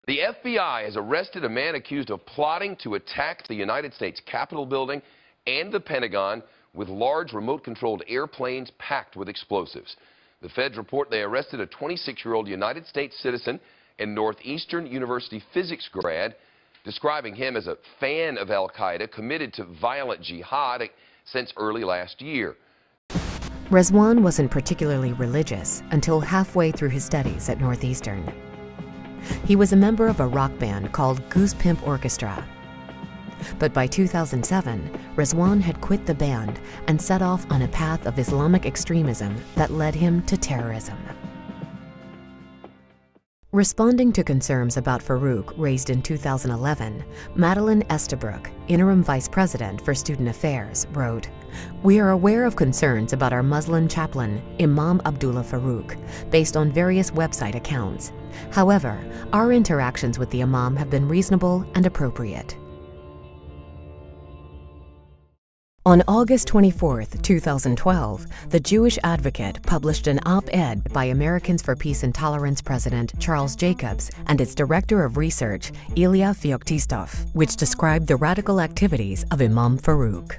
The FBI has arrested a man accused of plotting to attack the United States Capitol building and the Pentagon with large remote-controlled airplanes packed with explosives. The feds report they arrested a 26-year-old United States citizen and Northeastern University physics grad, describing him as a fan of al-Qaeda committed to violent jihad since early last year. Rezwan wasn't particularly religious until halfway through his studies at Northeastern. He was a member of a rock band called Goose Pimp Orchestra. But by 2007, Rezwan had quit the band and set off on a path of Islamic extremism that led him to terrorism. Responding to concerns about Farouk raised in 2011, Madeline Estabrook, interim vice president for student affairs, wrote, "We are aware of concerns about our Muslim chaplain, Imam Abdullah Farouk, based on various website accounts. However, our interactions with the Imam have been reasonable and appropriate." On August 24, 2012, The Jewish Advocate published an op-ed by Americans for Peace and Tolerance President Charles Jacobs and its Director of Research, Ilya Feoktistov, which described the radical activities of Imam Farouk.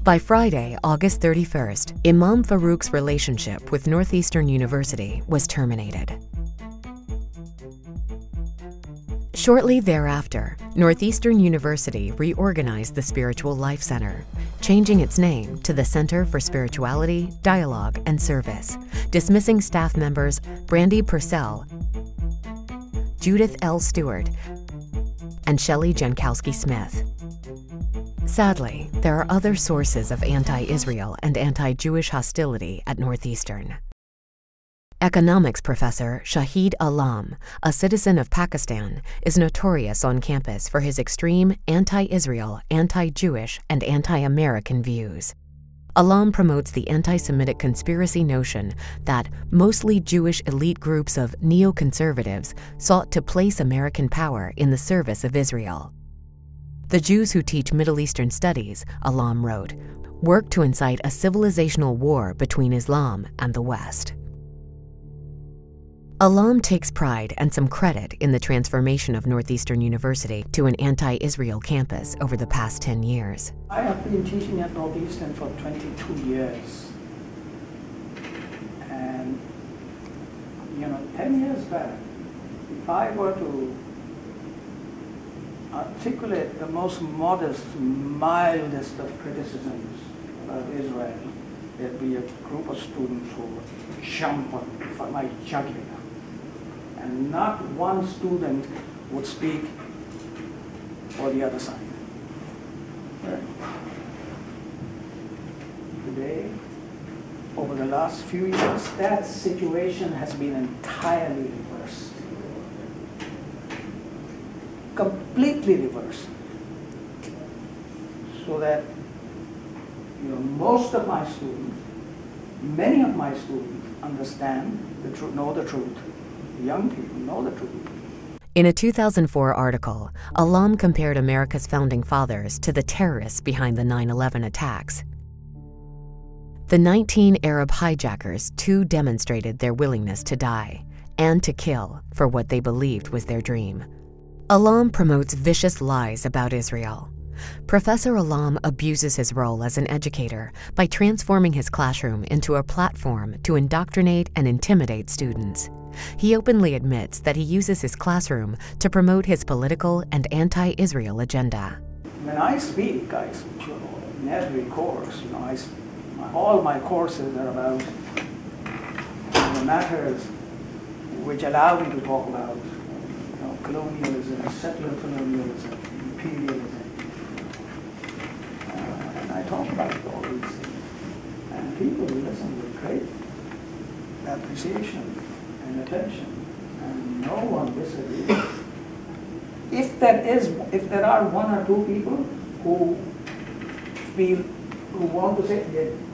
By Friday, August 31st, Imam Farouk's relationship with Northeastern University was terminated. Shortly thereafter, Northeastern University reorganized the Spiritual Life Center, changing its name to the Center for Spirituality, Dialogue, and Service, dismissing staff members Brandy Purcell, Judith L. Stewart, and Shelley Jankowski-Smith. Sadly, there are other sources of anti-Israel and anti-Jewish hostility at Northeastern. Economics professor Shahid Alam, a citizen of Pakistan, is notorious on campus for his extreme anti-Israel, anti-Jewish, and anti-American views. Alam promotes the anti-Semitic conspiracy notion that mostly Jewish elite groups of neoconservatives sought to place American power in the service of Israel. The Jews who teach Middle Eastern studies, Alam wrote, work to incite a civilizational war between Islam and the West. Alam takes pride and some credit in the transformation of Northeastern University to an anti-Israel campus over the past 10 years. I have been teaching at Northeastern for 22 years. And, 10 years back, if I were to articulate the most modest, mildest of criticisms of Israel, there'd be a group of students who would jump on my jugular. And not one student would speak for the other side. Right. Today, over the last few years, that situation has been entirely reversed. Completely reversed. So that, most of my students, many of my students understand the truth, know the truth. Young people know the truth. In a 2004 article, Alam compared America's founding fathers to the terrorists behind the 9/11 attacks. The 19 Arab hijackers too demonstrated their willingness to die and to kill for what they believed was their dream. Alam promotes vicious lies about Israel. Professor Alam abuses his role as an educator by transforming his classroom into a platform to indoctrinate and intimidate students. He openly admits that he uses his classroom to promote his political and anti-Israel agenda. When I speak, in every course, all my courses are about the matters which allow me to talk about colonialism, settler colonialism, imperialism. And I talk about all these things. And people listen with great appreciation and attention, and no one disagrees. If there are one or two people who want to say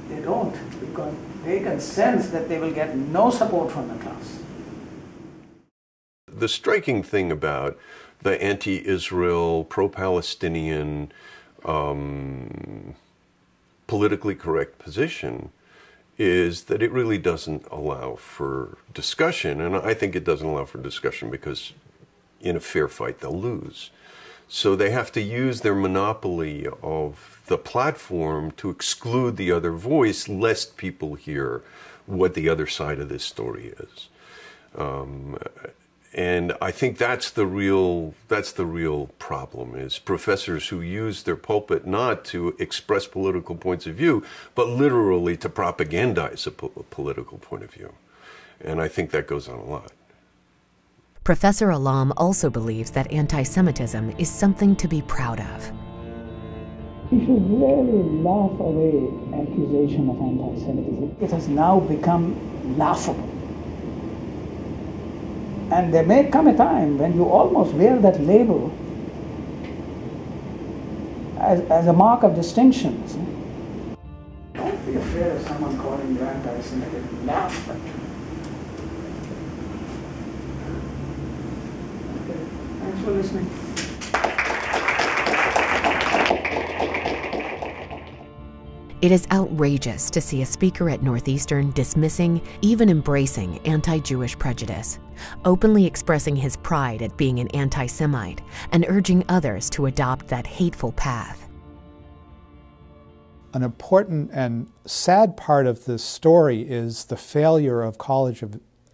they don't, because they can sense that they will get no support from the class. The striking thing about the anti-Israel, pro-Palestinian, politically correct position is that it really doesn't allow for discussion. And I think it doesn't allow for discussion because in a fair fight they'll lose. So they have to use their monopoly of the platform to exclude the other voice, lest people hear what the other side of this story is. And I think that's the real problem, is professors who use their pulpit not to express political points of view, but literally to propagandize a political point of view. And I think that goes on a lot. Professor Alam also believes that anti-Semitism is something to be proud of. We should really laugh away accusation of anti-Semitism. It has now become laughable. And there may come a time when you almost wear that label as a mark of distinctions. Don't be afraid of someone calling you anti-Semitic. Laugh at it. Okay. Thanks for listening. It is outrageous to see a speaker at Northeastern dismissing, even embracing anti-Jewish prejudice, openly expressing his pride at being an anti-Semite, and urging others to adopt that hateful path. An important and sad part of this story is the failure of college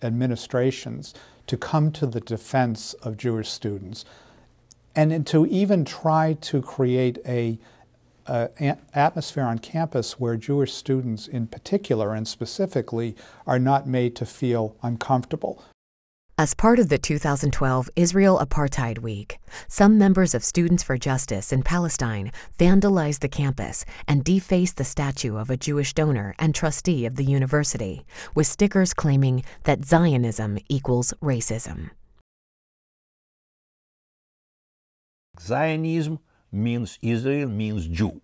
administrations to come to the defense of Jewish students, and to even try to create an atmosphere on campus where Jewish students in particular and specifically are not made to feel uncomfortable. As part of the 2012 Israel Apartheid Week, some members of Students for Justice in Palestine vandalized the campus and defaced the statue of a Jewish donor and trustee of the university, with stickers claiming that Zionism equals racism. Zionism means Israel, means Jew.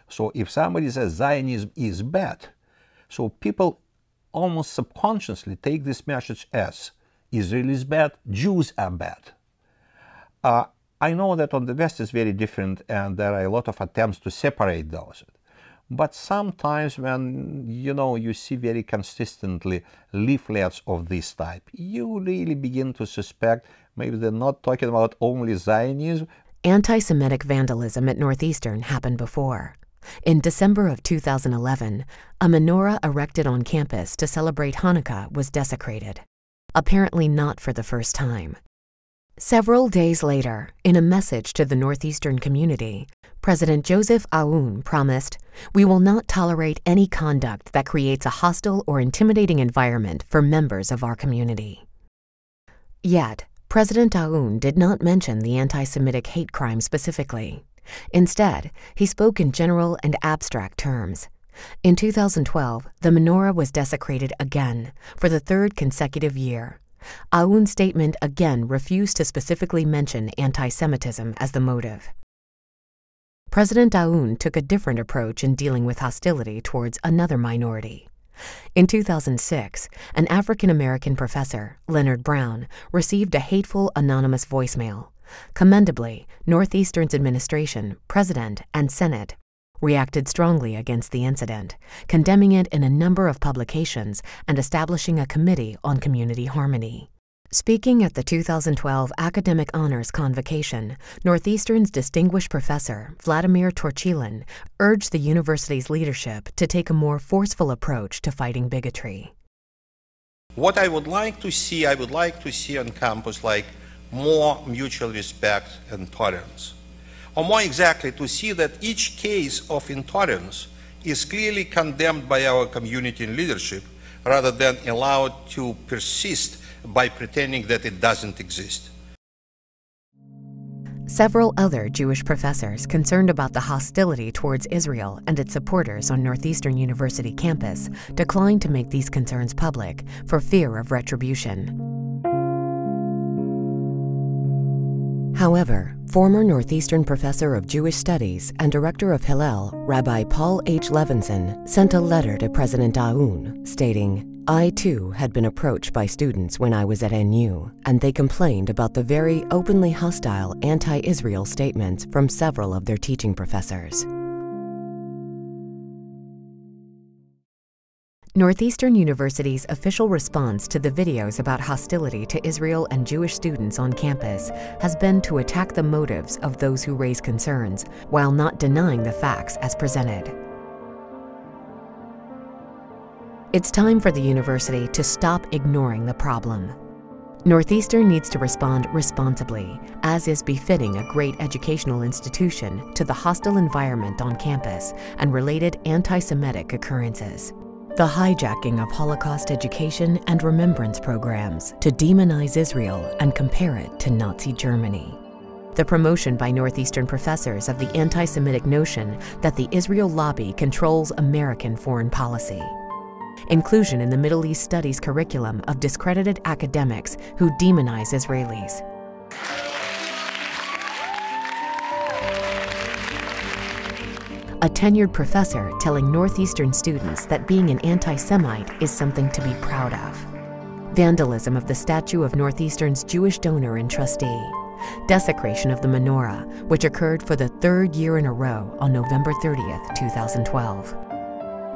So if somebody says Zionism is bad, so people almost subconsciously take this message as Israel is bad, Jews are bad. I know that on the West is very different and there are a lot of attempts to separate those. But sometimes when you see very consistently leaflets of this type, you really begin to suspect maybe they're not talking about only Zionism. Anti-Semitic vandalism at Northeastern happened before. In December of 2011, a menorah erected on campus to celebrate Hanukkah was desecrated, apparently not for the first time. Several days later, in a message to the Northeastern community, President Joseph Aoun promised, "We will not tolerate any conduct that creates a hostile or intimidating environment for members of our community." Yet, President Aoun did not mention the anti-Semitic hate crime specifically. Instead, he spoke in general and abstract terms. In 2012, the menorah was desecrated again for the third consecutive year. Aoun's statement again refused to specifically mention anti-Semitism as the motive. President Aoun took a different approach in dealing with hostility towards another minority. In 2006, an African-American professor, Leonard Brown, received a hateful anonymous voicemail. Commendably, Northeastern's administration, president, and Senate reacted strongly against the incident, condemning it in a number of publications and establishing a committee on community harmony. Speaking at the 2012 Academic Honors Convocation, Northeastern's distinguished professor, Vladimir Torchilin, urged the university's leadership to take a more forceful approach to fighting bigotry. What I would like to see on campus like more mutual respect and tolerance. Or more exactly, to see that each case of intolerance is clearly condemned by our community and leadership rather than allowed to persist by pretending that it doesn't exist. Several other Jewish professors concerned about the hostility towards Israel and its supporters on Northeastern University campus declined to make these concerns public for fear of retribution. However, former Northeastern professor of Jewish Studies and director of Hillel, Rabbi Paul H. Levinson, sent a letter to President Aoun stating, "I too had been approached by students when I was at NU, and they complained about the very openly hostile anti-Israel statements from several of their teaching professors." Northeastern University's official response to the videos about hostility to Israel and Jewish students on campus has been to attack the motives of those who raise concerns, while not denying the facts as presented. It's time for the university to stop ignoring the problem. Northeastern needs to respond responsibly, as is befitting a great educational institution, to the hostile environment on campus and related anti-Semitic occurrences. The hijacking of Holocaust education and remembrance programs to demonize Israel and compare it to Nazi Germany. The promotion by Northeastern professors of the anti-Semitic notion that the Israel lobby controls American foreign policy. Inclusion in the Middle East Studies curriculum of discredited academics who demonize Israelis. A tenured professor telling Northeastern students that being an anti-Semite is something to be proud of. Vandalism of the statue of Northeastern's Jewish donor and trustee. Desecration of the menorah, which occurred for the third year in a row on November 30th, 2012.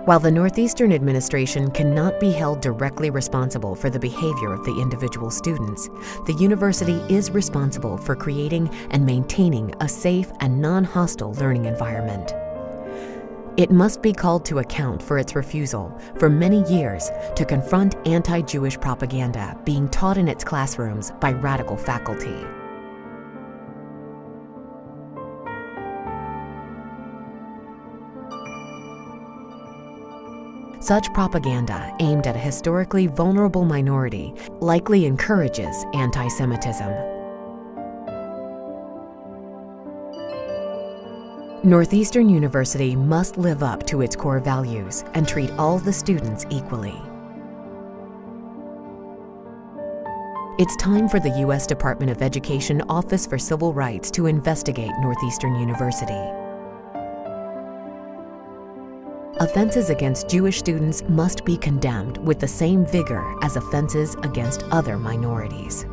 While the Northeastern administration cannot be held directly responsible for the behavior of the individual students, the university is responsible for creating and maintaining a safe and non-hostile learning environment. It must be called to account for its refusal for many years to confront anti-Jewish propaganda being taught in its classrooms by radical faculty. Such propaganda aimed at a historically vulnerable minority likely encourages anti-Semitism. Northeastern University must live up to its core values and treat all the students equally. It's time for the U.S. Department of Education Office for Civil Rights to investigate Northeastern University. Offenses against Jewish students must be condemned with the same vigor as offenses against other minorities.